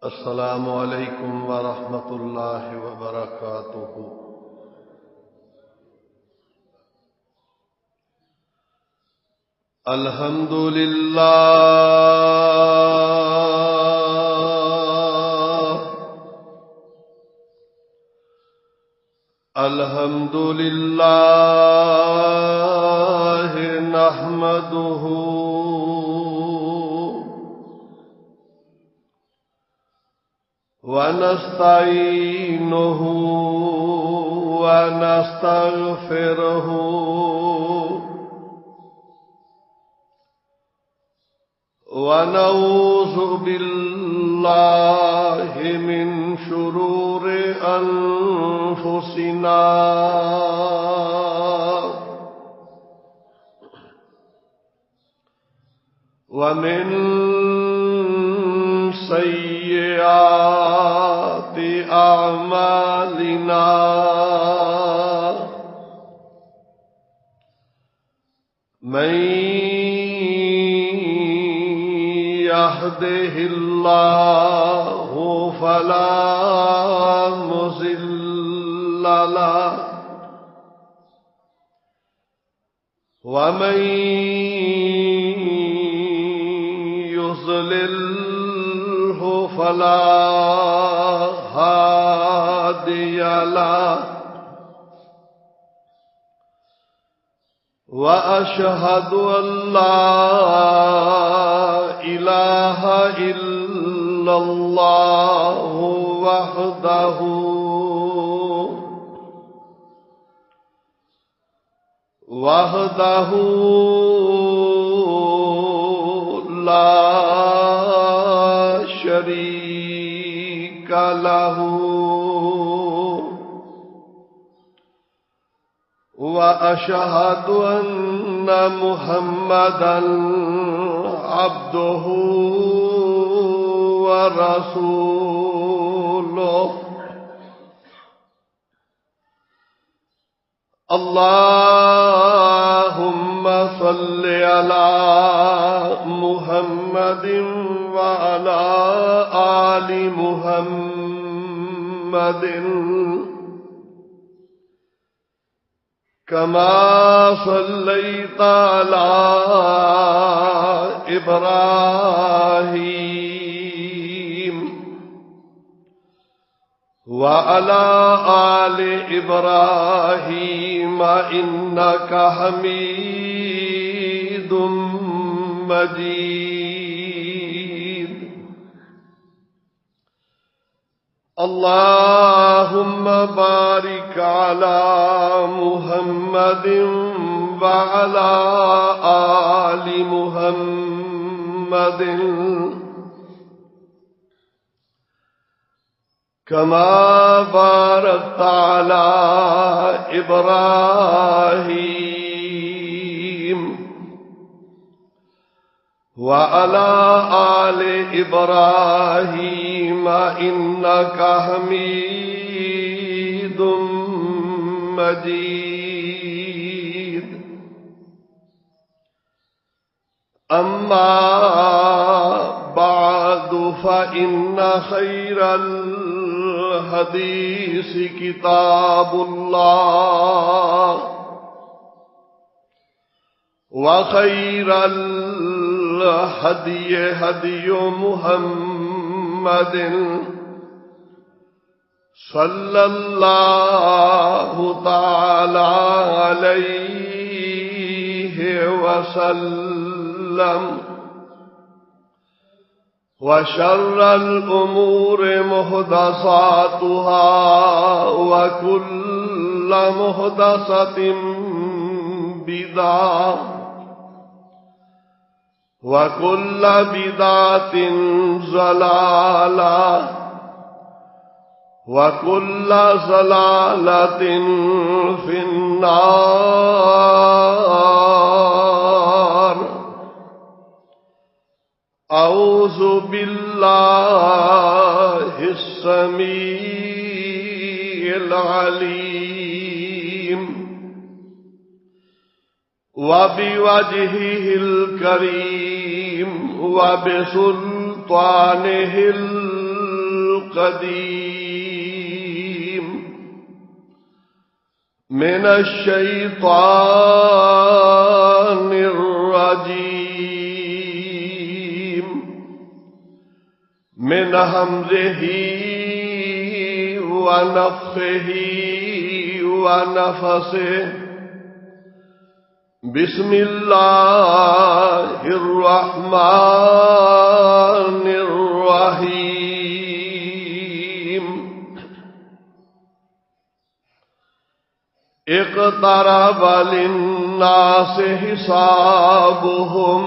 السلام علیکم ورحمۃ اللہ وبرکاتہ۔ الحمد للہ الحمد للہ نحمدہ ونستعینہ ونستغفرہ ونعوذ باللہ من شرور انفسنا ومن سیئات اعمالنا من يهده الله فلا مضل له ومن يضلله فلا هادي له وأشهد أن لا إله إلا الله وحده لا شريك له وأشهد أن محمدًا عبده ورسوله اللهم صل على محمد وعلى آل محمد كما صليت على إبراهيم وعلى آل إبراهيم إنك حميد مجيد اللهم بارك على محمد وعلى آل محمد كما باركت على إبراهيم وعلى آل إبراهيم إنك حميد مجيد أما بعد فإن خير الحديث كتاب الله وخير الهدي هدي محمد صلى الله تعالى عليه وسلم وشر الأمور محدثاتها وكل محدثة بدعة وكل بدعة ضلالة وكل ضلالة في النار أعوذ بالله السميع العليم وبوجهه الكريم وبسلطانه القديم من الشيطان الرجيم من همزه ونفخه ونفثه بسم الله الرحمن الرحيم اقترب للناس حسابهم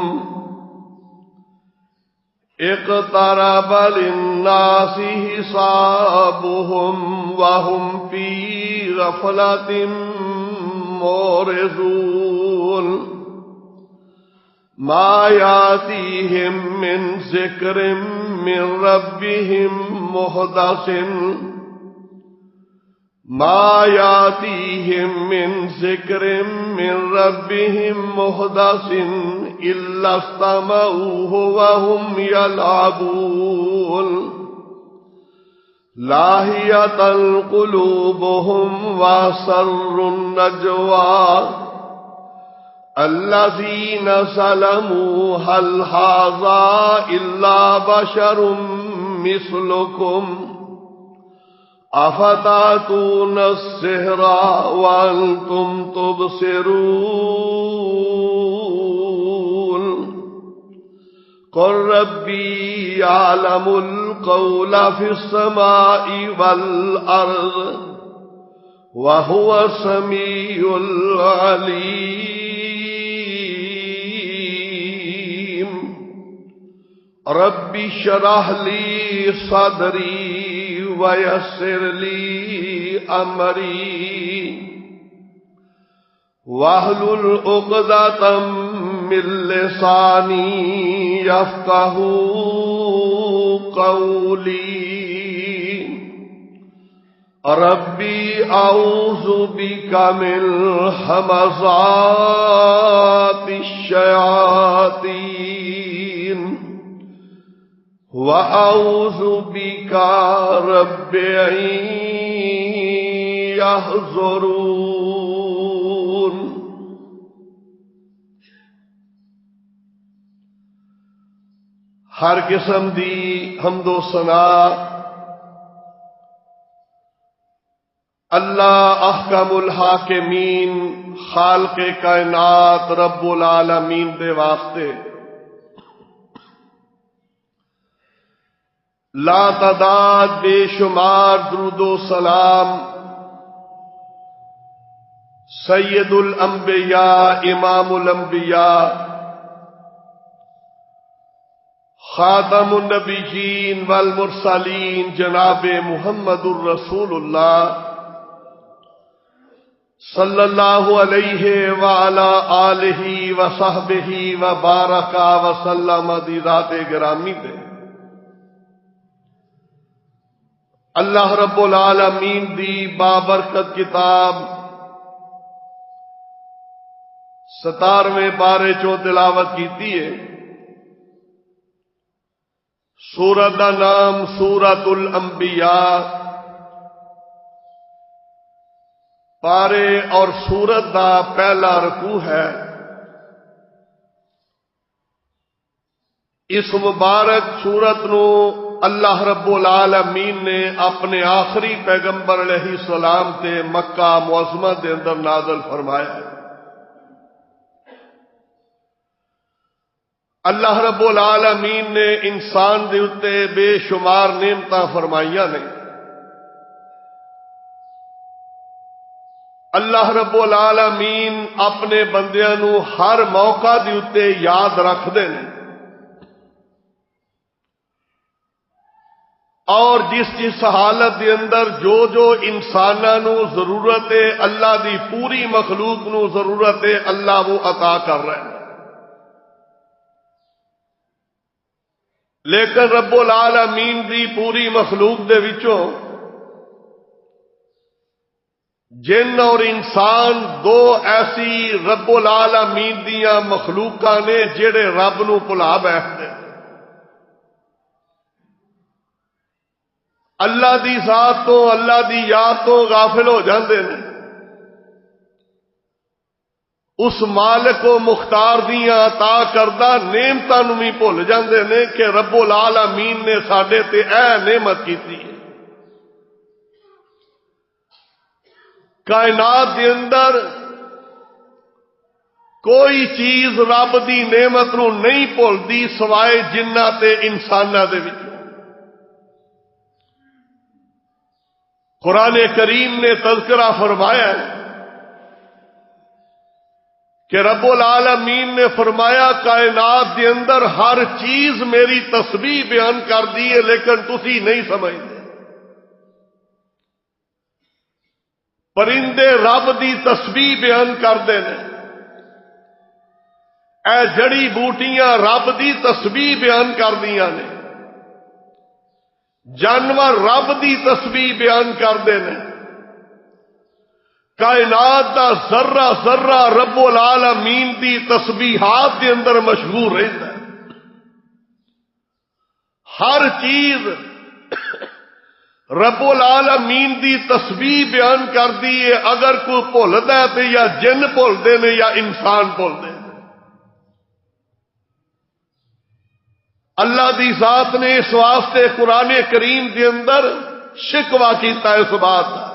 اقترب للناس حسابهم وهم في غفلة معرضون ما يأتيهم من ذكر من ربهم محدث ما يأتيهم من ذكر من ربهم محدث إلا استمعوه وهم يلعبون لاهية قلوبهم وأسروا النجوى الذين ظلموا هل هذا إلا بشر مثلكم أفتأتون السحر وأنتم تبصرون قل ربي يعلم القول في السماء والأرض وهو السميع العليم ربي اشرح لي صدري ويسر لي أمري واحلل عقدة من لساني يفقهوا قولي ربي أعوذ بك من همزات الشياطين وأعوذ بك رب أن يحضرون ہر قسم دی حمد و ثنا اللہ احکم الحاکمین خالق کائنات رب العالمین دے واسطے لا تعداد بے شمار درود و سلام سید الانبیاء امام الانبیاء خاتم النبیین والمرسلین جناب محمد الرسول اللہ صلی اللہ علیہ وعلا آلہ وصحبہ وبارک وسلم دی ذات گرامی دے اللہ رب العالمین دی بابرکت کتاب 17ویں پارے چو تلاوت کیتی ہے سورت دا نام سورت الانبیاء پارے اور سورت دا پہلا رکوع ہے اس مبارک سورت نو اللہ رب العالمین نے اپنے آخری پیغمبر علیہ السلام تے مکہ معظمہ دے اندر نازل فرمایا ہے اللہ رب العالمین نے انسان دے اتے بے شمار نعمتاں فرمائیاں نے اللہ رب العالمین اپنے بندیاں نو ہر موقع دے اتے یاد رکھ دے نے اور جس جس حالت دے اندر جو جو انساناں نو ضرورت ہے اللہ دی پوری مخلوق نو ضرورت ہے اللہ وہ عطا کر رہے ہیں لیکن رب العالمین دی پوری مخلوق دے وچوں جن اور انسان دو ایسی رب العالمین دیاں مخلوقاں نے جڑے رب نو بھلا بیٹھدے اللہ دی ذات تو اللہ دی یاد تو غافل ہو جاندے نے، اس مالک و مختار دیاں عطا کردہ نعمتاں نوں بھی بھول جاندے نے کہ رب العالمین نے ساڈے تے اے نعمت کیتی ہے۔ کائنات دے اندر کوئی چیز رب دی نعمت نوں نہیں بھولدی سوائے جناں تے انساناں دے وچ۔ قرآن کریم نے تذکرہ فرمایا ہے کہ رب العالمین نے فرمایا کائنات دے اندر ہر چیز میری تسبیح بیان کر دی ہے لیکن تسی نہیں سمجھتے۔ پرندے رب دی تسبیح بیان کرتے ہیں، اے جڑی بوٹیاں رب دی تسبیح بیان کردیاں نے، جانور رب دی تسبیح بیان کرتے ہیں، کائنات دا ذرہ ذرہ رب العالمین دی تسبیحات دے اندر مشغول رہتا ہے۔ ہر چیز رب العالمین دی تسبیح بیان کر دی ہے، اگر کوئی بھولدا ہے تے یا جن بھولدے نے یا انسان بھولدے نے۔ اللہ دی ذات نے اس واسطے قرآن کریم کے اندر شکوہ کیتا ہے اس بات کا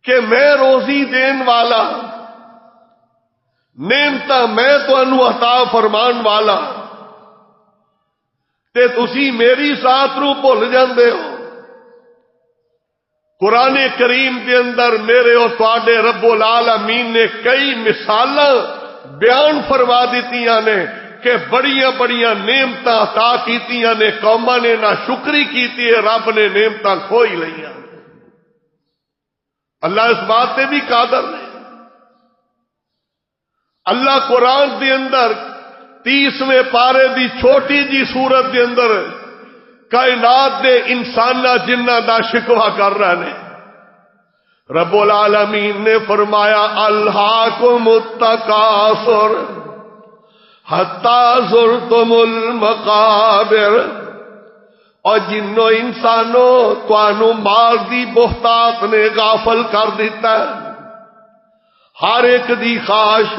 کہ میں روزی دین والا، نعمتاں میں تانوں عطا فرمان والا، تے تسی میری ذات نوں بھول جاندے ہو۔ قرآن کریم کے اندر میرے اور تواڈے رب العالمین نے کئی مثالاں بیان فرما دتیاں نے کہ بڑیاں بڑیاں نعمتاں عطا کیتیاں نے، قوماں نے نہ شکری کیتی ہے، رب نے نعمتاں کھوئی لئیاں۔ اللہ اس بات تے بھی قادر ہے۔ اللہ قرآن دے اندر 30ویں پارے دی چھوٹی جی سورت دے اندر کائنات دے انساناں جنہاں دا شکوہ کر رہے نے۔ رب العالمین نے فرمایا الہاکم التکاثر حتی زرتم المقابر، اور جنوں انسانوں تانوں مال دی بہتات نے غافل کر دیتا ہے۔ ہر ایک دی خواہش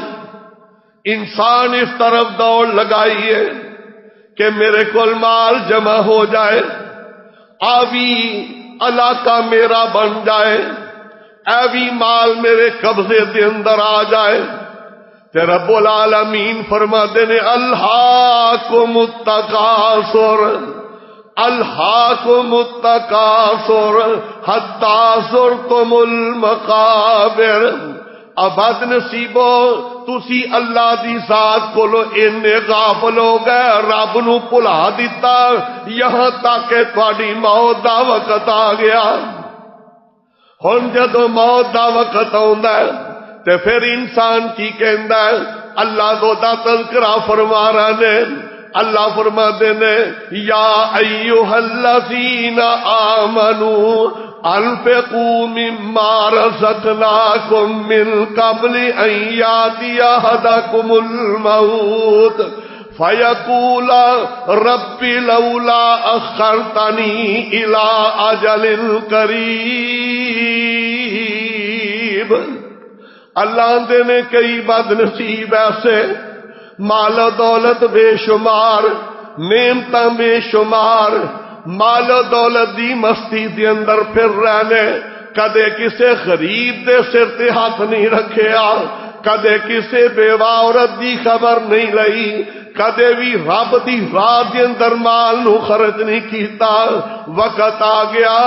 انسان اس طرف دوڑ لگائی ہے کہ میرے کول مال جمع ہو جائے، آوی علاقہ میرا بن جائے، ایوی مال میرے قبضے دے اندر آ جائے۔ تے رب العالمین فرماتے نے الہاکم التکاثر، الہاکم التکاثر حتی زرتم المقابر۔ ابد نصیبو تسی اللہ دی ذات کولو اینے غافل ہو گئے، رب نو بھلا دیتا، یہاں تک کہ تہاڈی موت دا وقت آ گیا۔ ہن جدوں موت دا وقت آوندا ہے تے پھر انسان کی کہندا ہے؟ اللہ دو دا تذکرہ فرما رہے نے۔ اللہ فرماتے نے یا ایھا الذین آمنوا انفقوا مما رزقناکم من قبل ان یاتی احدکم الموت فیقول رب لولا اخرتنی الی اجل قریب۔ اللہ دے نے کئی بد نصیب ایسے مال و دولت بے شمار، نعمتاں بے شمار، مال و دولت دی مستی دے اندر پھر رہنے، کدے کسے غریب دے سر تے ہاتھ نہیں رکھیا، کدے کسے بیوہ عورت دی خبر نہیں لئی، کدے بھی رب دی راہ دے اندر مال نو خرچ نہیں کیتا۔ وقت آ گیا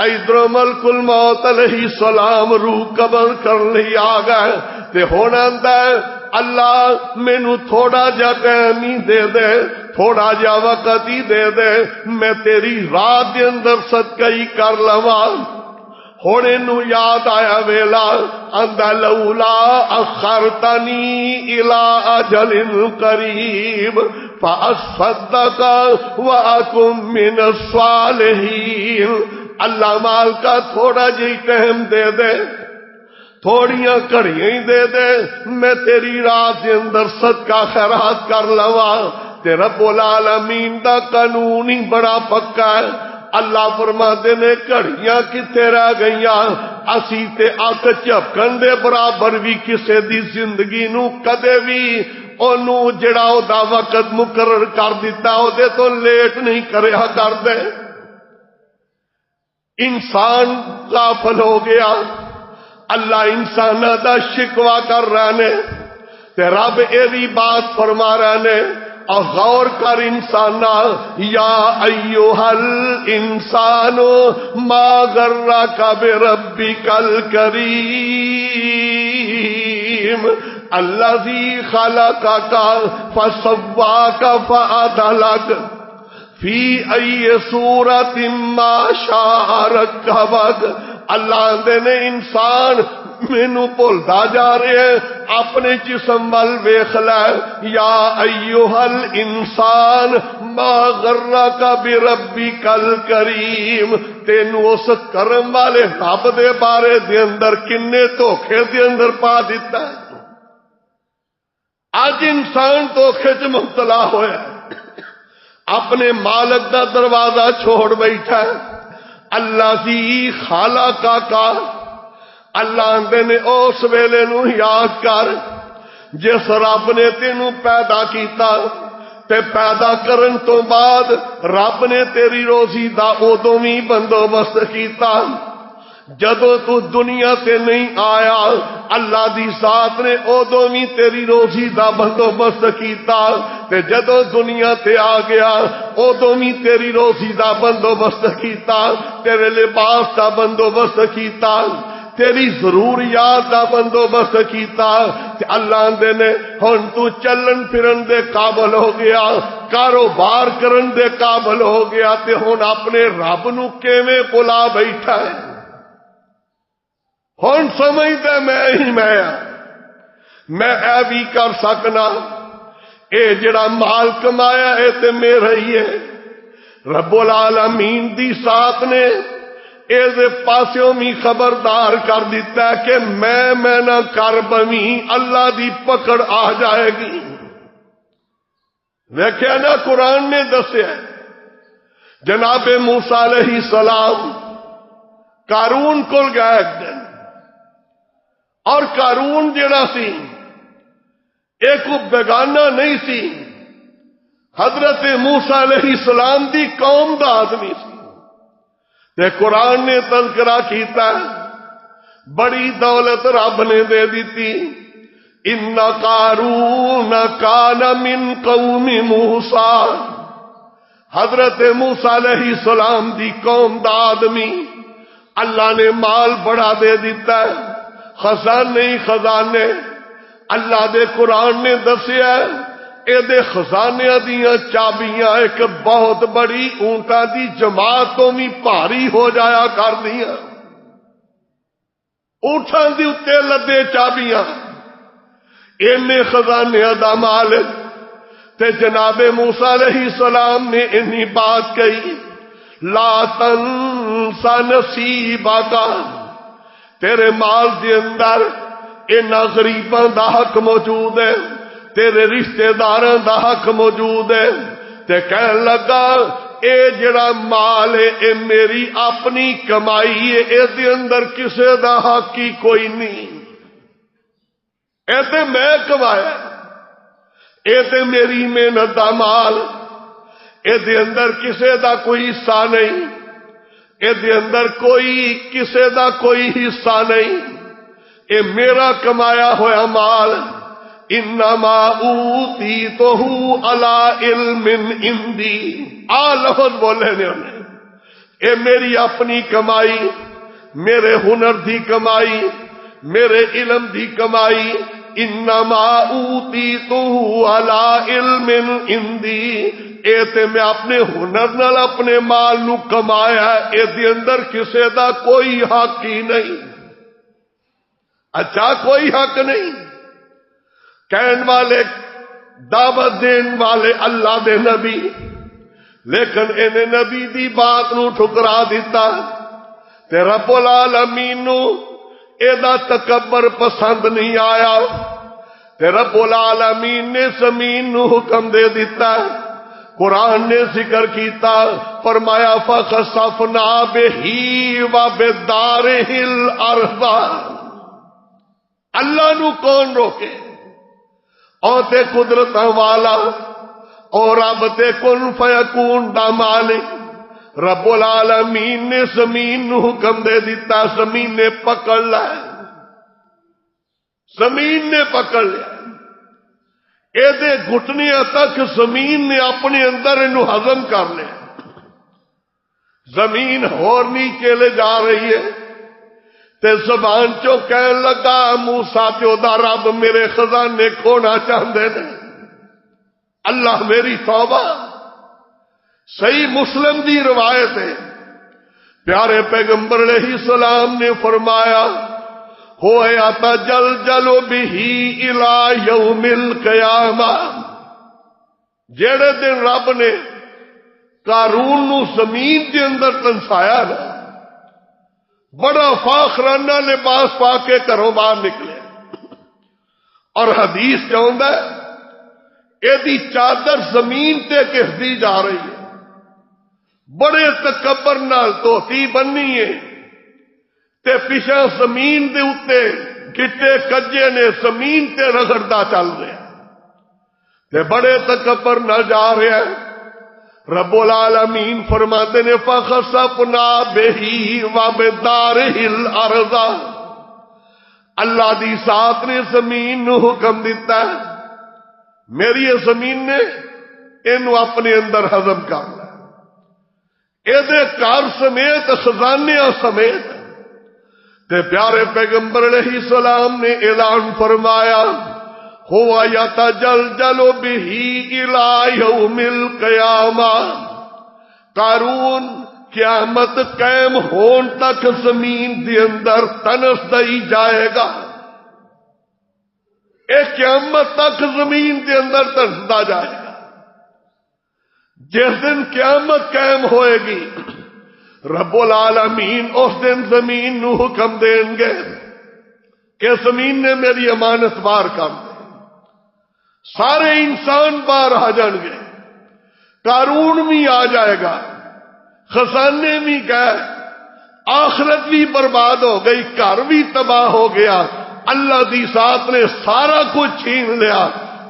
ادھر ملک الموت علیہ السلام روح قبض کر لی آ گئے تے ہونا ہے اللہ مینوں تھوڑا جا ٹائم ہی دے دے، تھوڑا جا وقت ہی دے دے، میں تیری راہ دے اندر صدقہ ہی کر لواں۔ ہونے نو یاد آیا ویلا اندا لولا اخرتنی الی اجل قریب فاصدق واکن من الصالحین۔ اللہ مال کا تھوڑا جی ٹائم دے دے، تھوڑیاں گھڑیاں ہی دے دے، میں تیری راہ دے اندر صدقہ خیرات کر لواں۔ تے رب العالمین دا قانون ہی بڑا پکا ہے. اللہ فرماتے نے گھڑیاں کتے رہ گئیاں اسی تے اک جھپکن دے برابر بھی کسے دی زندگی نو کدے بھی اونوں جڑا او دا وقت مقرر کر دیتا او دے تو لیٹ نہیں کریا کر دے. انسان غافل ہو گیا. اللہ انساناں دا شکوا کر رہے نے تے رب اے بھی بات فرما رہے نے اور غور کر انسانا یا ایھا الانسان ما غرک بربک الکریم الذی خلقک فسواک فعدلک فی ای صورت ما شاء رکبک. اللہ دے نے انسان مینو بھولتا جا رہے ہیں اپنے جسم ول ویکھ لے. یا ایھا الانسان ما غرک بربک الکریم تینو اس کرم والے رب دے بارے دے اندر کنے دھوکھے دے اندر پا دیتا ہے. اج انسان دھوکھے چ مبتلا ہویا اپنے مالک دا دروازہ چھوڑ بیٹھا ہے. اللہ دی خالقہ کا اللہ آندے نے اس ویلے نو یاد کر جس رب نے تینوں پیدا کیتا تے پیدا کرن تو بعد رب نے تیری روزی دا ادوں بھی بندوبست کیتا. جدوں تو دنیا تے نہیں آیا اللہ دی ذات نے ادوں بھی تیری روزی دا بندوبست کیتا تے جدوں دنیا تے آ گیا ادوں بھی تیری روزی دا بندوبست کیتا. تیرے لباس دا بندوبست کیتا تیری ضروریات دا بندوبست کیتا تے اللہ دے نے ہن تو چلن پھرن دے قابل ہو گیا کاروبار کرن دے قابل ہو گیا تے ہن اپنے رب نو کیویں بلا بیٹھا ہے. ہن سمجھدا میں اے بھی کر سکنا اے جڑا مال کمایا اے تے میرا ہی ہے. رب العالمین دی ذات نے اے دے پاسوں بھی خبردار کر دیتا ہے کہ میں نہ کر بویں اللہ دی پکڑ آ جائے گی. دیکھیا نا قرآن نے دسیا جناب موسیٰ علیہ السلام قارون کول گئے ایک دن اور قارون جڑا سی ایک بیگانہ نہیں سی حضرت موسیٰ علیہ السلام دی قوم دا آدمی سی. تے قرآن نے تذکرہ کیتا بڑی دولت رب نے دے دیتی. ان قارون کان من قوم موسیٰ حضرت موسیٰ علیہ السلام دی قوم دا آدمی اللہ نے مال بڑا دے دیتا ہے خزانے ہی خزانے. اللہ دے قرآن نے دسیا اے دے خزانے دیاں چابیاں ایک بہت بڑی اونٹاں دی جماعت تو بھی بھاری ہو جایا کر دیاں. اونٹاں دی اتے لدے چابیاں اینے خزانے دا مالک. تے جناب موسیٰ علیہ السلام نے انی بات کہی لا تنسا نصیبک تیرے مال دے اندر انہاں غریباں دا حق موجود ہے تیرے رشتہ داراں دا حق موجود ہے. تے کہن لگا اے جڑا مال ہے اے میری اپنی کمائی ہے اے دے اندر کسے دا حق ہی کوئی نہیں. اے تے میں کمایا اے تے میری محنت دا مال اے دے اندر کسے دا کوئی حصہ نہیں اے دے اندر کوئی کسے دا کوئی حصہ نہیں. اے میرا کمایا ہوا مال انما اوتیتہ علی علم عندی لفظ بولے نے انہیں اے میری اپنی کمائی میرے ہنر دی کمائی میرے علم دی کمائی انما اوتیتہ علی علم عندی اے تے میں اپنے ہنر نال اپنے مال نو کمایا اے دے اندر کسے دا کوئی حق ہی نہیں. اچھا کوئی حق نہیں. کہن والے دعوت دین والے اللہ دے نبی لیکن انہیں نبی دی بات نو ٹھکرا دیتا تے رب العالمین نو اے دا تکبر پسند نہیں آیا تے رب العالمین نے زمین نو حکم دے دیتا ہے، قرآن نے ذکر کیتا، فرمایا فخسفنا بہی وبدارہ الارض۔ اللہ نو کون روکے؟ اور تے قدرت والا اور رب تے کن فیکون دا مالک رب العالمین نے زمین نو حکم دے دیتا، زمین نے پکڑ لیا، زمین نے پکڑ لیا، اے دے گھٹنیاں تک زمین نے اپنے اندر انہوں ہضم کر لیا۔ زمین ہور نیچے لے جا رہی ہے تے زبان چو کہن لگا موسیٰ تے دا رب میرے خزانے کھونا چاہندے نے، اللہ میری توبہ۔ صحیح مسلم دی روایت ہے، پیارے پیغمبر علیہ السلام نے فرمایا ہویا تجلجل بہی الی یوم القیامہ، جڑے دن رب نے قارون نو زمین دے اندر تنسایا نا، بڑا فاخرانہ لباس پا کے گھروں باہر نکلے، اور حدیث چاہتا ہے ایدی چادر زمین تے کسدی جا رہی ہے، بڑے تکبر نال دھوتی بننی ہے تے پیچھے زمین دے اتے گٹے کجے نے زمین تے رگڑدا چل رہا تے بڑے تکبر نال جا رہا ہے۔ رب العالمین فرماتے نے فخسفنا بہی وبدارہ الارض، اللہ دی ذات نے زمین نو حکم دیتا ہے میری زمین نے اینو اپنے اندر ہضم کر لیا، اے دے کار سمیت خزانیاں سمیت۔ تے پیارے پیغمبر علیہ السلام نے اعلان فرمایا ہوا یتجلجل بہی الی یوم القیامہ، قارون قیامت قائم ہون تک زمین دے اندر تنس دئی جائے گا، اے قیامت تک زمین دے اندر تنسدا جائے گا۔ جس دن قیامت قائم ہوئے گی رب العالمین اس دن زمین نو حکم دیں گے کہ زمین نے میری امانت بار کر دے، سارے انسان باہر آ جان گے، قارون بھی آ جائے گا، خزانے بھی گئے، آخرت بھی برباد ہو گئی، گھر بھی تباہ ہو گیا، اللہ دی ذات نے سارا کچھ چھین لیا۔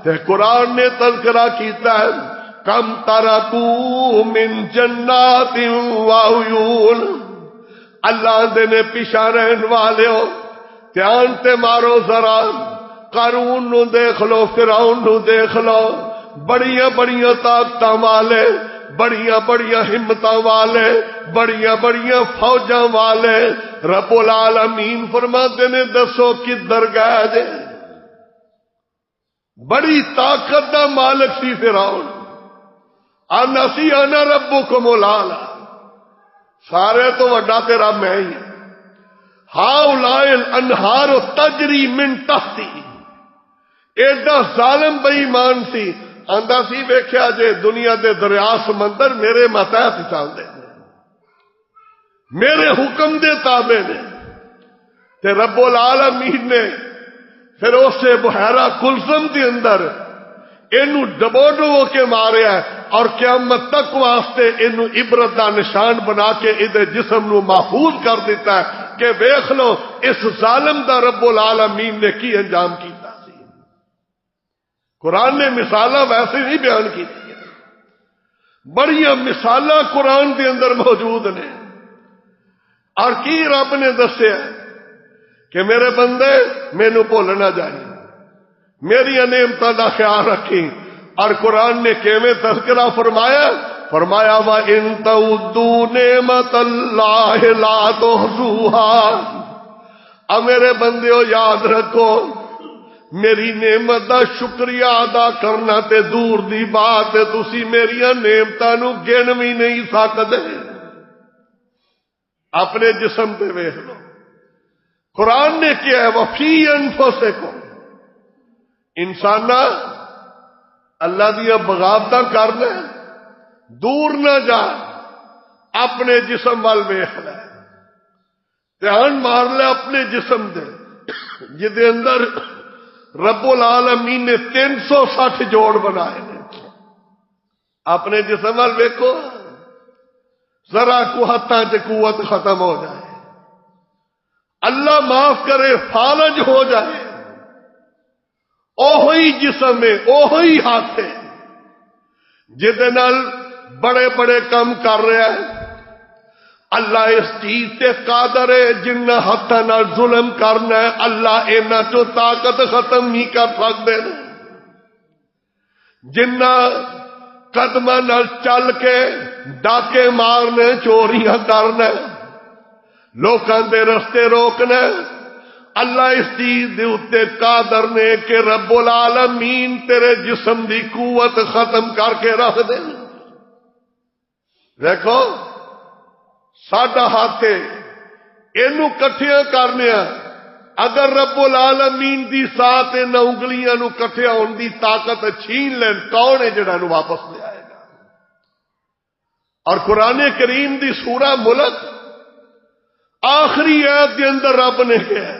تے قرآن نے تذکرہ کیتا ہے کم ترکو من جنات وعیون، اللہ دے نے پیچھے رہن والے ہو دھیان تے مارو ذرا، قارون نو دیکھ لو، فرعون نو دیکھ لو، بڑیاں بڑیاں طاقتاں والے، بڑیاں بڑیاں ہمتاں والے، بڑیاں بڑیاں فوجاں والے، رب العالمین فرماتے نے دسو کدھر گئے جے؟ بڑی طاقت دا مالک سی فرعون، آنا سی انا ربکم الاعلی، سارے تو وڈا تیرا میں ہی، ہاؤلاء الانہار تجری من تحتی، ایڈا ظالم بے ایمان سی، آندا سی ویکھیا جے دنیا دے دریا سمندر میرے ماتحت چل دے، میرے حکم دے تابع نے، تے رب العالمین نے پھر اسے بحیرہ کلثم دے اندر اینو ڈبو ڈبو کے ماریا ہے، اور قیامت تک واسطے اینو عبرت دا نشان بنا کے ادھے جسم نو محفوظ کر دیتا ہے کہ ویکھ لو اس ظالم دا رب العالمین نے کی انجام کیتا سی۔ قرآن نے مثالاں ویسے نہیں بیان کی، بڑیاں مثالاں قرآن دے اندر موجود نے، اور کی رب نے دسیا کہ میرے بندے مینوں بھول نہ جائیں، میری نعمتاں دا خیال رکھیں، اور قرآن نے کیویں تذکرہ فرمایا، فرمایا وَإِن تَعُدُّوا نِعْمَتَ اللَّهِ لَا تُحْصُوهَا، اب میرے بندیو یاد رکھو میری نعمت دا شکریہ ادا کرنا تے دور دی بات ہے، تسی میریاں نعمتاں نو گن بھی نہیں سکدے۔ اپنے جسم تے ویکھ لو، قرآن نے کیا ہے وَفِي أَنفُسِكُمْ، انسانا اللہ دیا بغاوتاں کرنا دور نہ جا، اپنے جسم وال ویکھ لے، دھیان مار لے اپنے جسم دے جدے اندر رب العالمین نے 360 جوڑ بنائے نے. اپنے جسم وال ویکھو، ذرا کو ہاتھاں چ قوت ختم ہو جائے، اللہ معاف کرے فالج ہو جائے، اوہی جسم ہے، اوہی ہاتھ ہے جہدے نال بڑے بڑے کام کر رہا ہے. اللہ اس چیز تے قادر ہے جنہ ہاتھاں نال ظلم کرنا ہے اللہ اینا چو طاقت ختم نہیں کر سکتے. جنہ قدماں نال چل کے ڈاکے مارنے، چوریاں کرنا، لوکاں دے رستے روکنا، اللہ اس چیز دے اتے قادر نے کہ رب العالمین تیرے جسم دی قوت ختم کر کے رکھ دے. دیکھو ساڈا ہاتھ اینو کٹھیاں کرنے، اگر رب العالمین دی ساتھ ان انگلیاں نو کٹھیا ہون دی طاقت چھین لین، کون ہے جڑا نو واپس لے آئے گا؟ اور قرآن کریم دی سورہ ملک آخری آیت دے اندر رب نے کہا،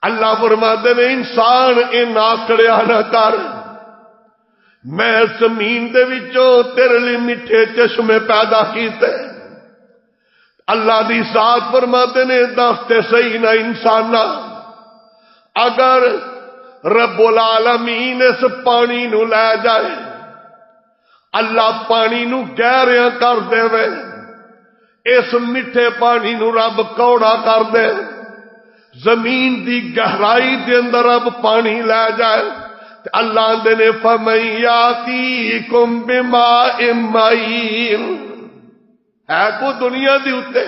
اللہ فرماتے ہیں انسان ان آکڑیا نہ کر، میں زمین دے وچوں تیرے لیے میٹھے چشمے پیدا کیتے. اللہ دی ذات فرماتے نے دستے صحیح نہ انسان، اگر رب العالمین اس پانی نو لے جائے، اللہ پانی نو گہریاں کر دے وے، اس میٹھے پانی نو رب کوڑا کر دے، زمین دی گہرائی دے اندر رب پانی لے جائے، اللہ دے نے فَمَن يَأْتِيكُم بِمَاءٍ مَّعِينٍ. ہے کو دنیا دی اتے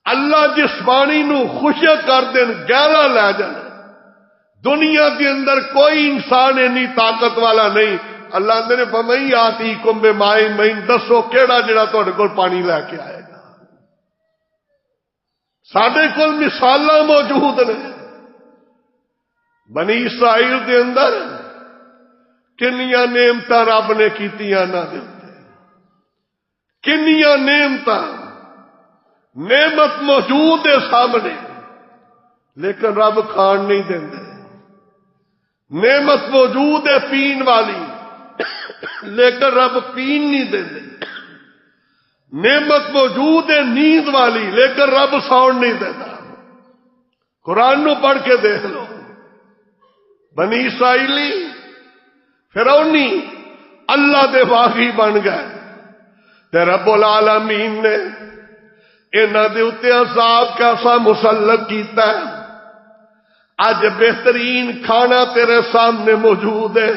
اللہ جس پانی نو خوشیا کر دین گہرا لے جان، دنیا کے اندر کوئی انسان اینی طاقت والا نہیں. اللہ نے فَمَن يَأْتِيكُم بِمَاءٍ مَّعِينٍ، دسو کیڑا جڑا تہاڈے کول پانی لے کے آئے گا؟ ساڈے کول مثالاں موجود نے. بنی اسرائیل دے اندر کنیاں نعمتاں رب نے کیتیاں نہ دے، کنیاں نعمتاں، نعمت موجود ہے سامنے لیکن رب کھان نہیں دیندے. نعمت موجود ہے پین والی لیکن رب پین نہیں دیندے. نعمت موجود ہے نیند والی لیکن رب سون نہیں دیتا. قرآن نو پڑھ کے دیکھ لو، بنی اسرائیلی فرعونی اللہ دے باغی بن گئے تے رب العالمین نے انہاں دے اتے عذاب کیسا مسلط کیتا ہے. اج بہترین کھانا تیرے سامنے موجود ہے،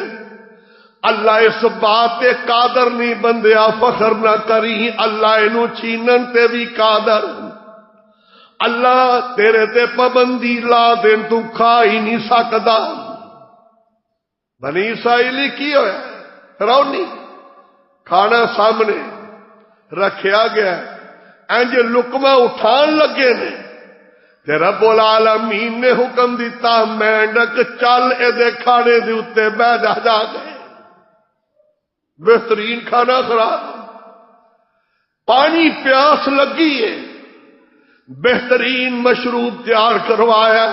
اللہ اس بات تے قادر نہیں بندیا فخر نہ کری، اللہ اینو چھینن تے بھی قادر. اللہ تیرے تے پابندی لا دین تو کھا ہی نہیں سکدا. بنی اسرائیلی کی ہویا؟ فرعونی کھانا سامنے رکھیا گیا، انج لقمہ اٹھان لگے نے تے رب العالمین نے حکم دیتا مینڈک چل اے دے کھانے دے اتے بہ جا گئے. بہترین کھانا خراب، پانی پیاس لگی ہے، بہترین مشروب تیار کروایا،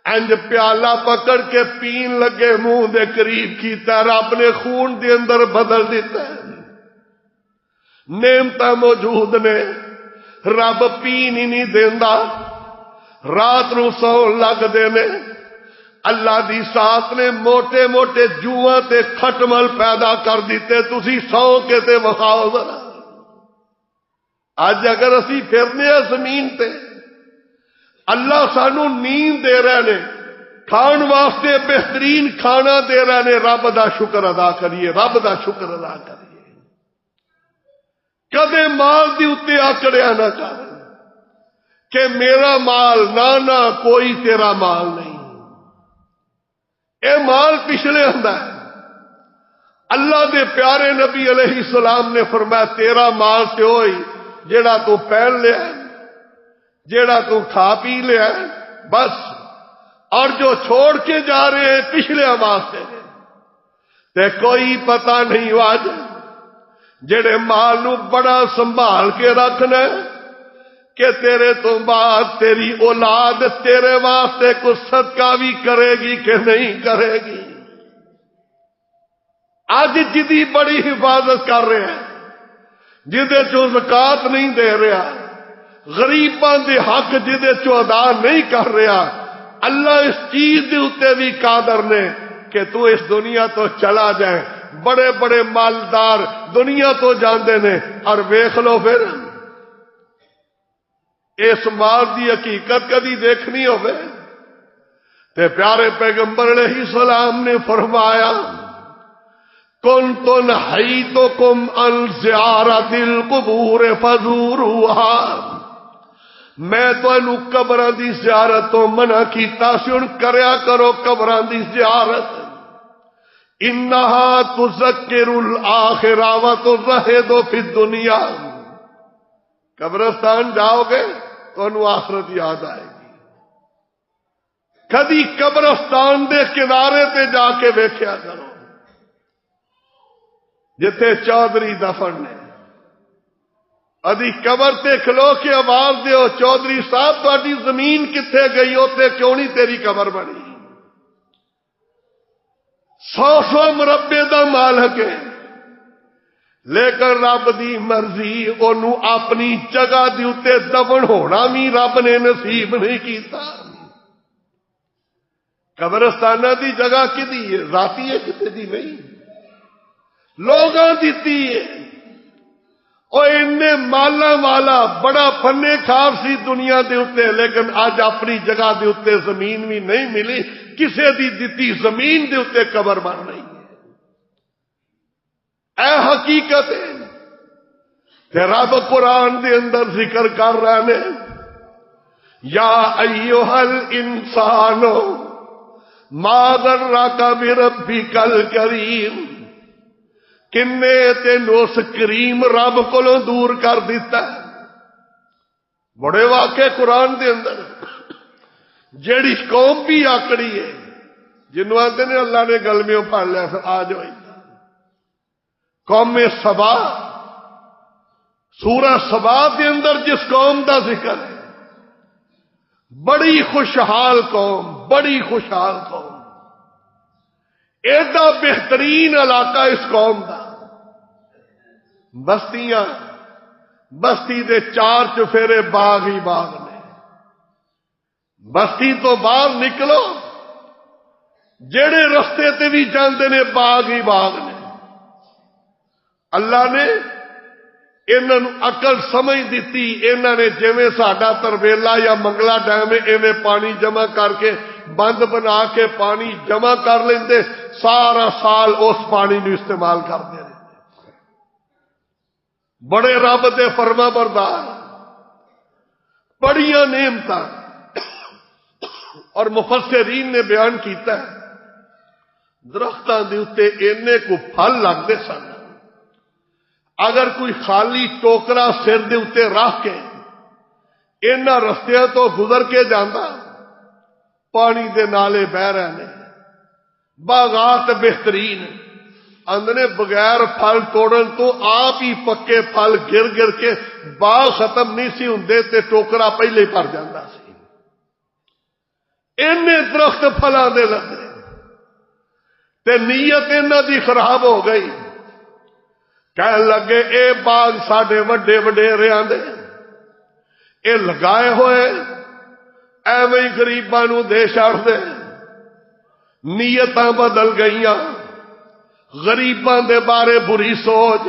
انج پیالہ پکڑ کے پین لگے، منہ دے قریب کیتا، رب نے خون دے اندر بدل دیتا ہے. نعمتاں موجود نے، رب پین ہی نہیں دیندا، رات نو سون لگ دے نے. اللہ دی ساتھ نے موٹے موٹے جوواں تے کھٹمل پیدا کر دیتے، تسی سو کے تے وخاؤ ذرا. اج اگر اسی پھرنے ہیں زمین تے، اللہ سانو نیند دے رہے نے، کھان واسطے بہترین کھانا دے رہے نے، رب دا شکر ادا کریے، رب دا شکر ادا کریے. کدے مال دی اتے آکڑیا نہ کر کہ میرا مال، نہ کوئی تیرا مال نہیں. اے مال پچھلے ہوندا ہے. اللہ دے پیارے نبی علیہ السلام نے فرمایا تیرا مال تے ہوئی جیڑا تو پہن لیا، جیڑا تو کھا پی لیا بس، اور جو چھوڑ کے جا رہے ہیں پچھلے واسطے تے کوئی پتہ نہیں. آج جڑے مال نو بڑا سنبھال کے رکھنا کہ تیرے تو بعد تیری اولاد تیرے واسطے کچھ صدقہ بھی کرے گی کہ نہیں کرے گی؟ اج جدی بڑی حفاظت کر رہے ہیں، جدے چو زکات نہیں دے رہا، غریباں دے حق جدے چو ادا نہیں کر رہا، اللہ اس چیز دے اتے بھی قادر نے کہ تو اس دنیا تو چلا جائے۔ بڑے بڑے مالدار دنیا تو جاندے نے، اور ویکھ لو پھر اس مال دی حقیقت کدی دیکھنی ہوئے تے پیارے پیغمبر علیہ السلام نے فرمایا کنتم نہیتکم عن زیارت القبور فزوروها، میں تانوں قبراں دی زیارت تو منع کیتا سی، ہن کریا کرو قبراں دی زیارت۔ انہا تذکر الآخرہ وتزہد فی الدنیا، قبرستان جاؤ گے تو انہوں آخرت یاد آئے گی۔ کدی قبرستان دے کنارے تے جا کے ویکھیا کرو جتھے چودھری دفن نے، ادی قبر تے کھلو کے آواز دیو چودھری صاحب تہاڈی زمین کتھے گئی، اوتے کیوں نہیں تیری قبر بنی؟ 100 مربے دا مالک ہے، لیکن رب دی مرضی انہوں اپنی جگہ دی اتے دفن ہونا بھی رب نے نصیب نہیں کیتا۔ قبرستانہ دی جگہ کدی ہے؟ ذاتی ہے، کتے دی نہیں، لوگاں دیتی ہے۔ اور انہیں مالا والا بڑا پنے کھار سی دنیا دے اتے، لیکن آج اپنی جگہ دے اتے زمین بھی نہیں ملی، کسے دی دیتی زمین دے اتے قبر بن رہی ہے۔ اے حقیقت ہے کہ رب قرآن دے اندر ذکر کر رہے ہیں، یا ایھا الانسان ما غرک بربک الکریم، کنے تینوں اس کریم رب کولوں دور کر دیتا ہے۔ بڑے واقعے قرآن دے اندر، جیڑی قوم بھی آکڑی ہے، جنہوں آتے نے اللہ نے گلمیوں پڑھ لیا پھر آ جاؤ۔ قوم سبا، سورہ سبا کے اندر جس قوم دا ذکر ہے، بڑی خوشحال قوم، بڑی خوشحال قوم، ایڈا بہترین علاقہ اس قوم دا، بستیاں، بستی دے 4 چفیرے باغ ہی باغ نے، بستی تو باہر نکلو جڑے رستے تے بھی جاندے نے باغ ہی باغ نے۔ اللہ نے انہاں نوں عقل سمجھ دیتی، انہاں نے جویں ساڈا تربیلا یا منگلا ڈیم ایویں پانی جمع کر کے بند بنا کے پانی جمع کر لیندے، سارا سال اس پانی نو استعمال کرتے رہتے۔ بڑے رب دے فرما بردار، بڑیاں نعمتاں، اور مفسرین نے بیان کیتا ہے درختاں دے اوتے اینے کو پھل لگتے سن، اگر کوئی خالی ٹوکرا سر دے اوتے رکھ کے انہاں رستیاں تو گزر کے جاندا، پانی دے نالے بہ رہے نے، باغات بہترین، اندنے بغیر پھل توڑن تو آپ ہی پکے پھل گر گر کے باغ ختم نہیں سی ہوندے تے ٹوکرا پہلے ہی بھر جاندا سی۔ اینے درخت پھلاں دے لگے تے نیت انہاں دی خراب ہو گئی، کہن لگے اے باغ ساڈے وڈے وڈیریاں دے، اے لگائے ہوئے ایویں ہی غریباں نوں دے چھڑ دے۔ نیتاں بدل گئیاں، غریباں دے بارے بری سوچ،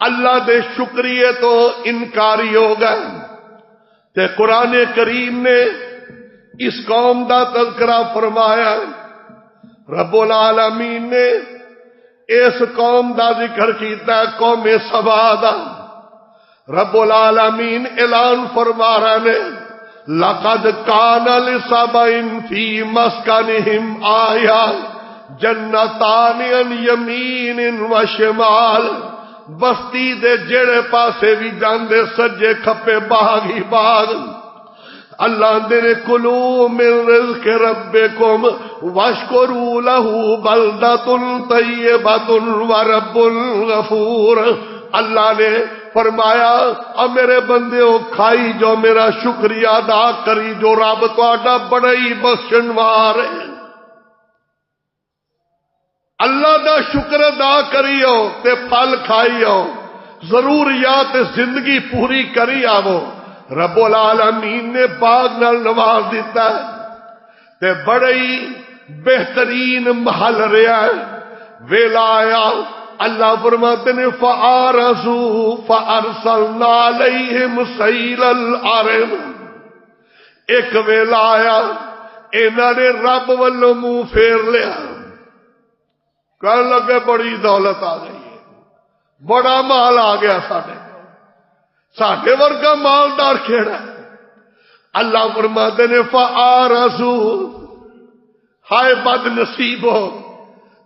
اللہ دے شکریے تو انکاری ہو گئے۔ تے قرآن کریم نے اس قوم دا تذکرہ فرمایا، رب العالمین نے اس قوم دا ذکر کیتا ہے، قوم سبا دا۔ رب العالمین اعلان فرما رہے ہیں، لَقَدْ كَانَ لِسَبَإٍ فِي مَسْكَنِهِمْ آیَةٌ جَنَّتَانِ عَنْ يَمِینٍ وَشِمَالٍ، بستی دے جڑے پاسے بھی جاندے سجے کھپے باغ ہی باغ۔ اللہ دے کلو من رزق ربکم واشکروا لہ بلدۃ طیبۃ ورب غفور۔ اللہ نے فرمایا میرے بندیو کھائی جو میرا شکریہ ادا کری جو رب تہاڈا بڑا ہی بخشنوار ہے. اللہ دا شکر ادا کریو تے پھل کھائیو ضروریات زندگی پوری کری آو. رب العالمین نے باغ نال نواز دیتا ہے تے بڑے ہی بہترین محل رہا ہے. ویلا آیا اللہ فرماتے نے فَآرَزُوا فَأَرْسَلْنَا عَلَيْهِمْ سَيْلَ الْعَرِمِ. ایک ویلا آیا انہاں نے رب والوں منہ پھیر لیا. کہنے لگے بڑی دولت آ گئی ہے, بڑا مال آ گیا ساڈے ورگا مالدار کیڑا. اللہ فرماتے نے فَآرَزُوا ہائے بد نصیبو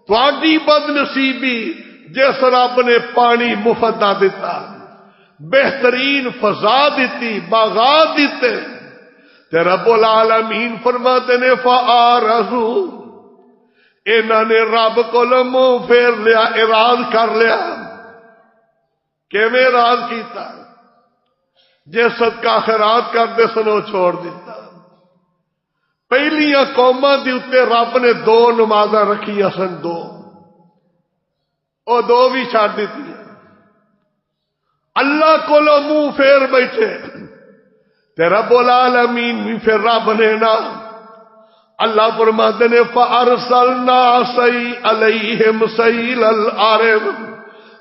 تہاڈی بد نصیبی جس رب نے پانی مفت دا دیتا, بہترین فضا دیتی, باغات دیتے, تے رب العالمین فرماتے نے فَآرَزُوا انہاں نے رب کول منہ پھیر لیا, اعراض کر لیا. کیویں اعراض کیتا؟ جے صدقہ خیرات کردے سن او چھوڑ دیتا. پہلیاں قوماں دی اتے رب نے 2 نمازاں رکھیاں سن, 2 او 2 بھی چھڑ دیتی. اللہ کولو منہ پھیر بیٹھے تے رب العالمین بھی پھر رب نے نا. اللہ فرماتے نے فَأَرْسَلْنَا عَلَيْهِمْ سَيْلَ الْعَرِمِ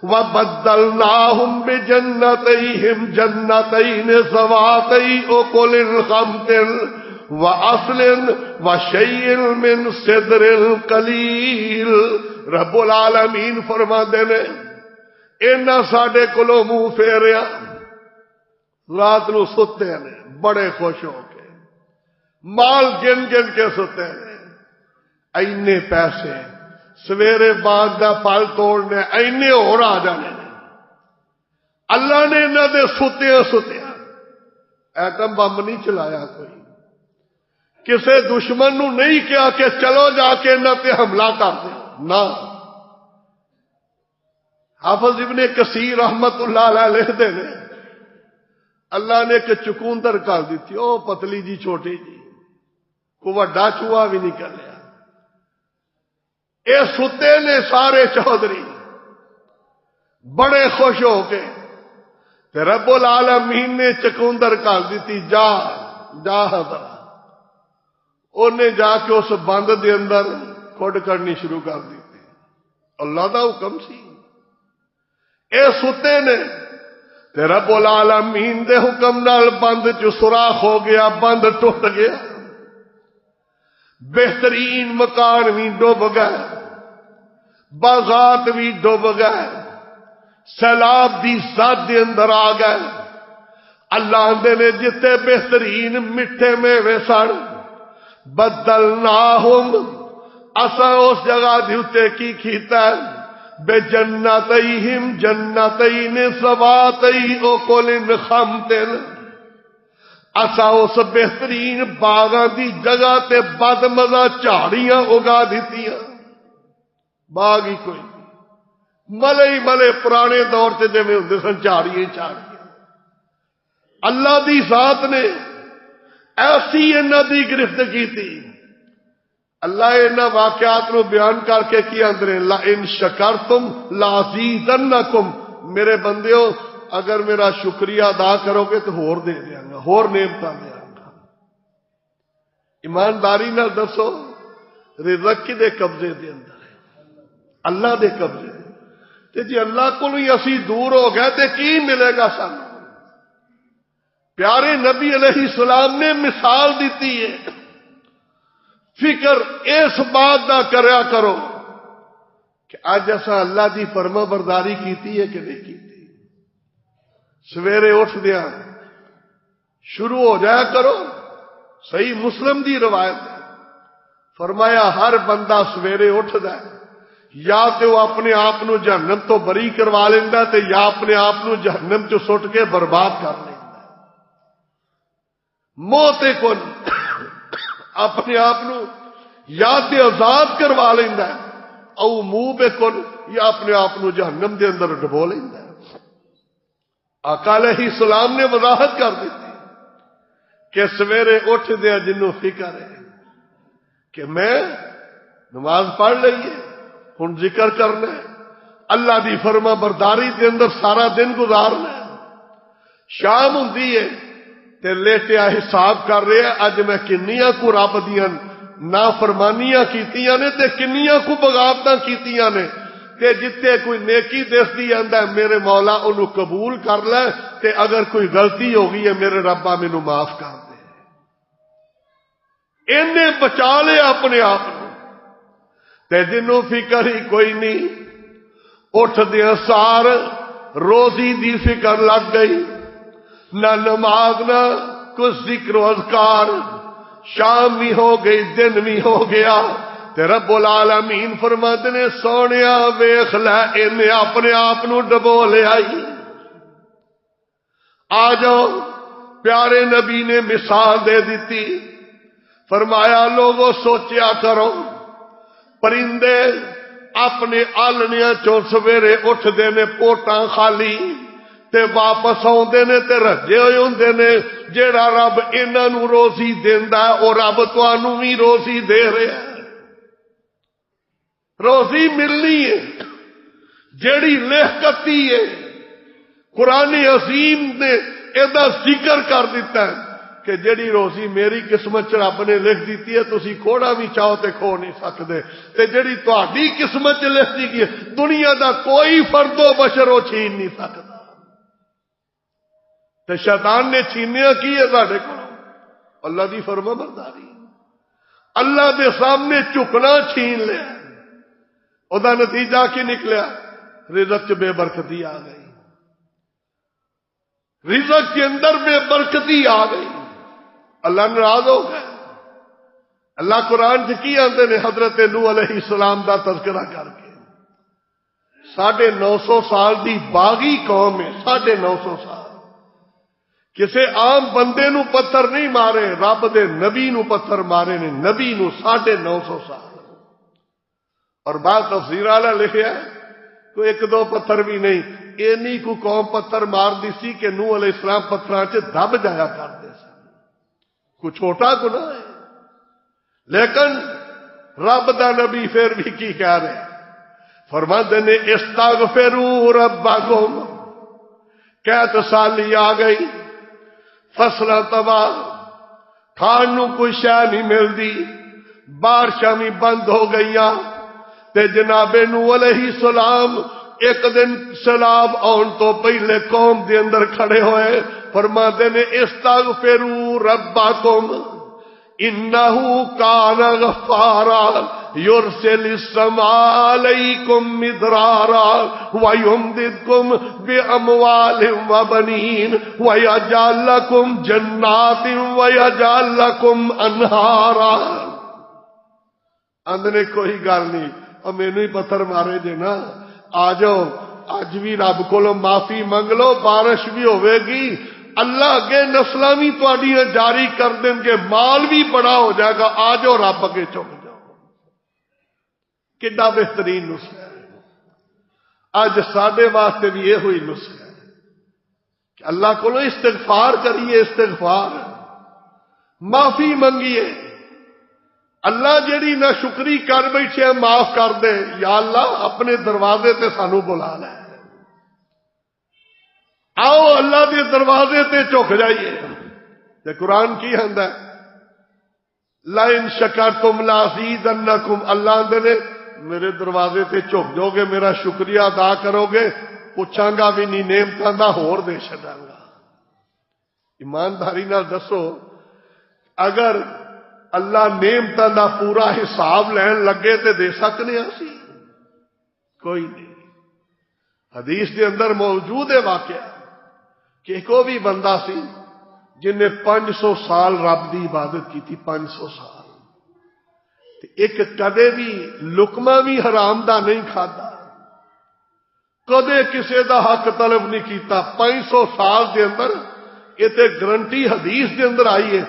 وَبَدَّلْنَاهُمْ بِجَنَّتَيْهِمْ جَنَّتَيْنِ ذَوَاتَيْ أُكُلٍ خَمْطٍ وَأَصْلٍ وَشَيْءٍ مِّن سِدْرٍ قَلِيلٍ. رب العالمین فرماتے نے انہاں ساڈے کولوں منہ پھیریا, رات نو ستے نے بڑے خوش ہو کے, مال گن گن کے ستے ہیں. اینے پیسے سویرے باغ دا پھل توڑنے اینے اور آ جانے. اللہ نے انہاں دے ستیا ایٹم بم نہیں چلایا, کوئی کسے دشمن نو نہیں کیا کہ چلو جا کے انہاں تے حملہ کر دے نا. حافظ ابن کثیر رحمت اللہ علیہ لکھتے ہیں اللہ نے ایک چکوندر کر دیتی, او پتلی جی چھوٹی جی, کو وڈا چوہا بھی نہیں کر لیا. اے ستے نے سارے چودھری بڑے خوش ہو کے تے رب العالمین نے چکوندر کر دیتی, جا حضرت. انہیں جا کے اس بند دے اندر کھڈ کرنی شروع کر دیتی. اللہ دا حکم سی. اے ستے نے تے رب العالمین دے حکم نال بند چ سوراخ ہو گیا, بند ٹوٹ گیا. بہترین مکان بھی ڈوب گئے, باغات بھی ڈوب گئے, سیلاب دی ذات دے اندر آ گئے. اللہ آندے نے جتے بہترین میٹھے میوے سن بدلناہم اساں اس جگہ دی اتے کی کیتا ہے بے جنتیہم جنتین ذواتئی اکل خمط. اسا اس بہترین باغاں دی جگہ تے بد مزہ جھاڑیاں اگا دیتیاں. باغ ہی کوئی ملے ہی ملے پرانے دور سے جویں ہوندے سن جھاڑیاں جھاڑیاں. اللہ دی ذات نے ایسی انہاں دی گرفت کی تھی. اللہ انہاں واقعات نو بیان کر کے کی اندر لئن شکرتم لازیدنکم. میرے بندیو اگر میرا شکریہ ادا کرو گے تو ہور دے دیاں گا, ہور نعمتاں دیاں گا. ایمانداری نال دسو رزق کدے قبضے دے اندر ہے؟ اللہ دے قبضے. تے جی اللہ کولوں ہی اسی دور ہو گئے تے کی ملے گا سانوں؟ پیارے نبی علیہ السلام نے مثال دیتی ہے. فکر اس بات دا کریا کرو کہ اج اساں اللہ دی فرما برداری کیتی ہے کہ نہیں کیتی. سویرے اٹھ دیا شروع ہو جایا کرو. صحیح مسلم دی روایت ہے, فرمایا ہر بندہ سویرے اٹھدا ہے یا تو وہ اپنے آپ نو جہنم تو بری کروا لیندا تے یا اپنے آپ نو جہنم چ سٹ کے برباد کر لیندا. موت کون اپنے آپ نو یا تے آزاد کروا لیندا او منہ بے کون یا اپنے آپ نو جہنم دے اندر ڈبو لیندا. آقا علیہ السلام نے وضاحت کر دی کہ سویرے اٹھ دیا جنوں فکر ہے کہ میں نماز پڑھ لئیے ہن ذکر کرنا ہے، اللہ دی فرما برداری دے اندر سارا دن گزارنا ہے، شام ہوندی ہے تے لیٹیا حساب کر رہے ہیں اج میں کنیاں کو رب دیاں نافرمانیاں کیتیاں نے تے کنیاں کو بغاوتاں کیتیاں نے، تے جتے کوئی نیکی دسدی آندا ہے میرے مولا انہوں قبول کر لے، تے اگر کوئی غلطی ہو گئی ہے میرے ربا مینوں معاف کر دے۔ انہیں بچا لیا اپنے آپ کو، تے جنوں فکر ہی کوئی نہیں، اٹھ دیا سار روزی دی فکر لگ گئی، نہ نماز نہ کچھ ذکر و اذکار، شام بھی ہو گئی دن بھی ہو گیا، تے رب العالمین فرماتے نے سونیا ویخ لے انہیں اپنے آپ نو ڈبو لے آئی۔ آ جاؤ، پیارے نبی نے مثال دے دیتی، فرمایا لوگوں سوچیا کرو، پرندے اپنے آلنیاں چوں سویرے اٹھ دے نے پوٹاں خالی تے واپس آؤندے نے تے رجے ہوئے ہوندے نے، جیڑا رب انہاں نو روزی دیندا ہے او رب تانوں وی روزی دے رہا ہے۔ روزی ملنی ہے، جیڑی لہکتی ہے، قرآن عظیم نے ایدا ذکر کر دیتا ہے کہ جیڑی روزی میری قسمت چ رب نے لکھ دیتی ہے تسی کھوڑا بھی چاہو تے کھو نہیں سکدے، تے جیڑی تہاڈی قسمت چ لکھ دی گئی دنیا دا کوئی فرد و بشر او چھین نہیں سکدا۔ تے شیطان نے چھینیا کی ہے ساڈے کولوں؟ اللہ دی فرما برداری، اللہ دے سامنے جھکنا چھین لیا، او دا نتیجہ کی نکلیا؟ رزق چ بے برکتی آ گئی، رزق کے اندر بے برکتی آ گئی، اللہ ناراض ہو گئے۔ اللہ قرآن سے کی آتے نے حضرت نوح علیہ السلام دا تذکرہ کر کے 950 سال دی باغی قوم ہے، 950 سال کسے عام بندے نو پتھر نہیں مارے، رب دے نبی نو پتھر مارے نے، نبی نو 950 سال۔ اور بعض تفسیر والا لکھیا ہے کوئی 1-2 پتھر بھی نہیں، اینی کو قوم پتھر مار دی سی کہ نوح علیہ السلام پتھراں چ دب جایا کرتے سن، کوئی چھوٹا گناہ ہے۔ لیکن رب دا نبی پھر بھی کی کہہ رہے فرماتے نے استغفروا ربکم، قحط سالی آ گئی، فصلیں تباہ، کھان نو کوئی شے نہیں ملتی، بارشاں بھی بند ہو گئیاں، تے جناب نوح علیہ السلام ایک دن سیلاب آن تو پہلے قوم دے اندر کھڑے ہوئے، فرماتے نے استغفروا ربکم انہو کان غفارا یرسل السماء علیکم مدرارا ویمددکم باموال وبنین ویجعل لکم جنات ویجعل لکم انہارا۔ اندنے کوئی گل نہیں، اور مینوں ہی پتھر مارے جے نا، آ جاؤ اج بھی رب کولوں معافی منگ لو، بارش بھی ہوے گی، اللہ اگے نسلاں بھی تہاڈیاں جاری کر دیں گے، مال بھی بڑا ہو جائے گا، آ جاؤ رب اگے چک جاؤ۔ کڈا بہترین نسخہ ہے، اج ساڈے واسطے بھی یہ ہوئی نسخہ ہے کہ اللہ کو استغفار کریے، استغفار معافی منگیے۔ اللہ جیڑی نہ شکری کر بیٹھے معاف کر دے، یا اللہ اپنے دروازے تے سانو بلا لے، آؤ اللہ دے دروازے تے چک جائیے۔ تے قرآن کی ہندا ہے لئن شکرتم لازیدنکم، اللہ آندے نے میرے دروازے تے چک جاؤ گے، میرا شکریہ ادا کرو گے، پوچھاں گا بھی نہیں، نعمتاں دا ہور دے چھڈاں گا۔ ایمانداری نال دسو اگر اللہ نعمتاں دا پورا حساب لین لگے تے دے سکنے اسی؟ کوئی نہیں۔ حدیث دے اندر موجود ہے واقعہ کہ کوئی بھی بندہ سی جن نے 500 سال رب دی عبادت کی تھی، 500 سال، ایک کدے بھی لقمہ بھی حرام دا نہیں کھادا، کدے کسے دا حق طلب نہیں کیتا، 500 سال دے اندر یہ تے گارنٹی حدیث دے اندر آئی ہے،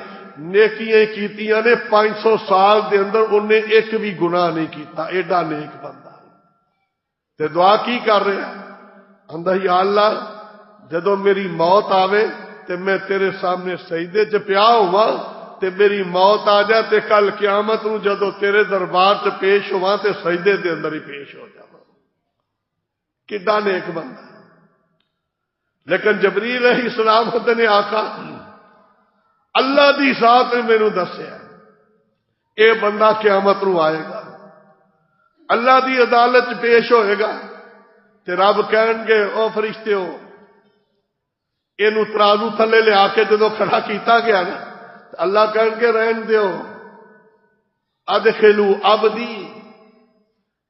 نیکیاں کیتیاں نے 500 سال دے اندر انہیں ایک بھی گناہ نہیں کیتا، ایڈا نیک بندہ۔ تے دعا کی کر رہا ہے، اندہ یا اللہ جدو میری موت آوے تے میں تیرے سامنے سجدے چ پیا ہوا تے میری موت آ جائے تے کل قیامت نو جدو تیرے دربار چ پیش ہوا تے سجدے دے اندر ہی پیش ہو جاواں. کڈا نیک بندہ. لیکن جبریل علیہ السلام نے آقا اللہ دی ذات نے مینوں دسیا اے بندہ قیامت نو آئے گا, اللہ دی عدالت چ پیش ہوئے گا تے رب کہن گے او فرشتیو اینو ترازو تھلے لے آ کے جدو کھڑا کیتا گیا نا اللہ کہن کے رہن دیو ادخلو عبدی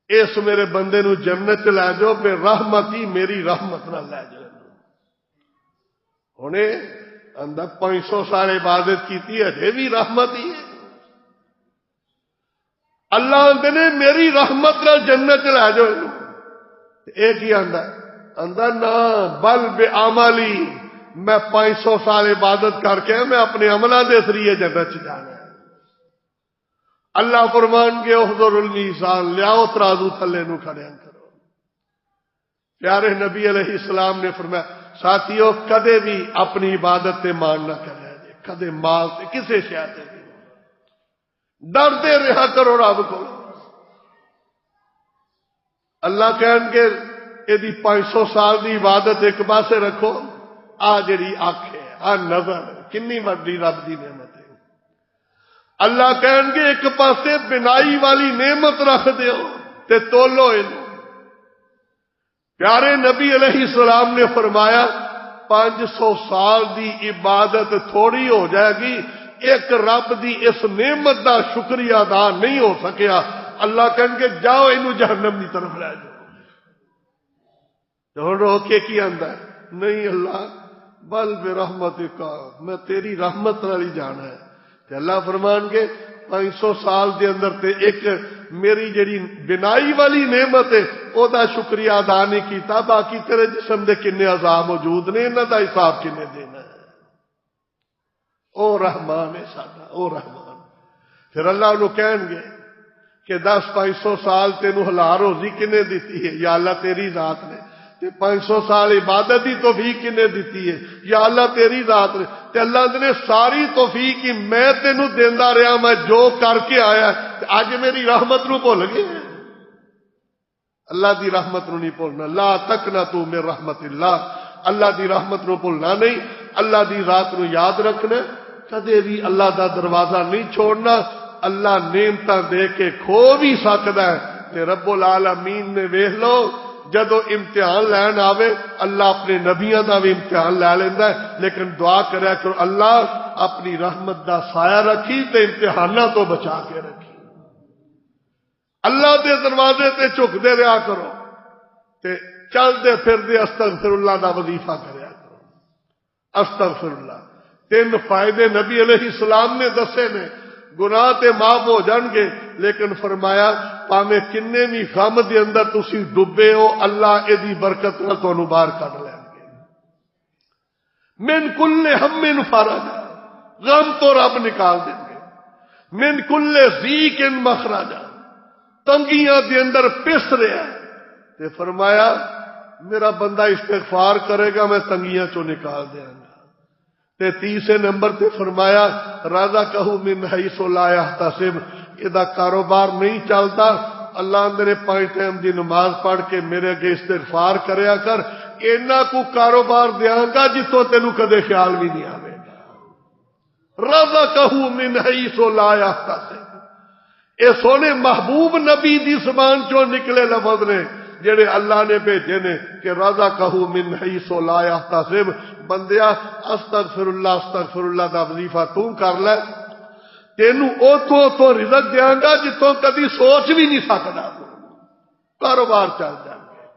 اس میرے بندے نو جنت لے جاؤ بے رحمتی میری رحمت نہ لے جاؤ. ہونے اندر 500 سال عبادت کیتی ہے بھی رحمت ہی ہے. اللہ آندے نے میری رحمت نہ جنت لے جاؤ. ایک ہی اندر نہ بل بے عملی میں 500 سال عبادت کر کے میں اپنے عملہ دے ذریعے جنت جانا ہے. اللہ فرمان کے احضر المیزان لیاؤ ترازو تھلے نو کھڑے کرو. پیارے نبی علیہ السلام نے فرمایا ساتھیو کدے بھی اپنی عبادت تے مان نہ کرے جے, کدے مال تے کسے شے تے بھی ڈرتے رہا کرو رب کو. اللہ کہن کے ایدی 500 سال دی عبادت ایک پاسے رکھو, آ جڑی اکھ ہے آ نظر کنی وڈی رب دی نعمت ہے. اللہ کہن گے ایک پاسے بنائی والی نعمت رکھ دیو تے تولو اینو. پیارے نبی علیہ السلام نے فرمایا 500 سال دی عبادت تھوڑی ہو جائے گی, ایک رب دی اس نعمت دا شکریہ ادا نہیں ہو سکیا. اللہ کہن گے جاؤ اینو جہنم دی طرف لے جاؤ. جو رو کے کی آندا ہے نہیں اللہ بل بے رحمتک میں تیری رحمت والی جانا ہے. تے اللہ فرمان گے 500 سال دے اندر تے ایک میری جڑی بنائی والی نعمت ہے او دا شکریہ ادا نہیں کیتا, باقی تیرے جسم دے کنے اعضاء موجود نے انہاں دا حساب کنے دینا ہے. او رحمان ہے ساڈا او رحمان. پھر اللہ نو کہن گے کہ 500 سال تینوں حلال روزی کنے دیتی ہے یا اللہ تیری ذات نے, تے 500 سال عبادت دی توفیق کنے دیتی ہے یا اللہ تیری ذات نے. تے اللہ نے ساری توفیق کی میں تینوں دیندا رہا, میں جو کر کے آیا اج میری رحمت نو بھول گئے. اللہ دی رحمت نو نہیں بھولنا. لا تقنطوا من رحمت اللہ, اللہ دی رحمت نو بھولنا نہیں, اللہ دی ذات نو یاد رکھنا, کدے بھی اللہ دا دروازہ نہیں چھوڑنا. اللہ نعمتاں دے کے کھو بھی سکدا ہے. تے رب العالمین نے ویکھ لو جدو امتحان لین آوے اللہ اپنے نبیوں دا بھی امتحان لے لیندا ہے, لیکن دعا کریا کرو اللہ اپنی رحمت دا سایہ رکھی تے امتحاناں تو بچا کے رکھی. اللہ دے دروازے تے جھکدے رہا کرو تے چلدے پھردے استغفر اللہ دا وظیفہ کریا کرو. استغفر اللہ 3 فائدے نبی علیہ السلام نے دسے نے. گناہ تے معاف ہو جان گے, لیکن فرمایا پاویں کنے بھی غم دے اندر تسی ڈبے ہو اللہ ایدی برکت نال تانوں باہر کڈ لین گے. من کل ہم فرج, غم تو رب نکال دیں گے. من کل ضیق مخرج, تنگیاں دے اندر پس رہا ہے تے فرمایا میرا بندہ استغفار کرے گا میں تنگیاں چوں نکال دیا گا. تے 30 نمبر تے فرمایا رزقہ من حیث لا یحتسب, ادا کاروبار نہیں چلتا اللہ نے 5 ٹائم دی نماز پڑھ کے میرے اگے استغفار کریا کر, اینا کو کاروبار دیاں گا جتوں تینوں کدے خیال بھی نہیں آوے گا. رزقہ من حیث لا یحتسب, اے سونے محبوب نبی دی زبان چوں نکلے لفظ نے جڑے اللہ نے بھیجے نے کہ رزقہ من حیث لا یحتسب. بندیا استغفر اللہ دا وظیفہ تو کر لے, تینوں اوتھوں تو رزق دیاں گا جتوں کبھی سوچ بھی نہیں سکدا. کاروبار چل جائے.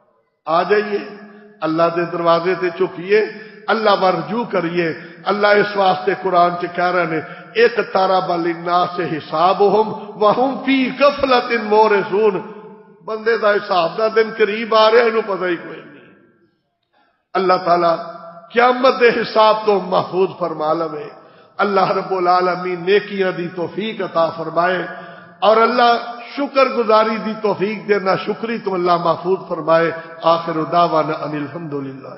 آ جائیے اللہ دے دروازے تے چکیے, اللہ ور رجوع کریے. اللہ اس واسطے قرآن چ کہہ رہے نے اقترب للناس حسابهم وهم فی غفلۃ معرضون. بندے دا حساب دا دن قریب آ رہا, انہوں پتہ ہی کوئی نہیں. اللہ تعالی قیامت دے حساب تو محفوظ فرما لے. اللہ رب العالمین نیکیاں دی توفیق عطا فرمائے, اور اللہ شکر گزاری دی توفیق دے, نہ شکری تو اللہ محفوظ فرمائے. آخر دعوانا ان الحمدللہ.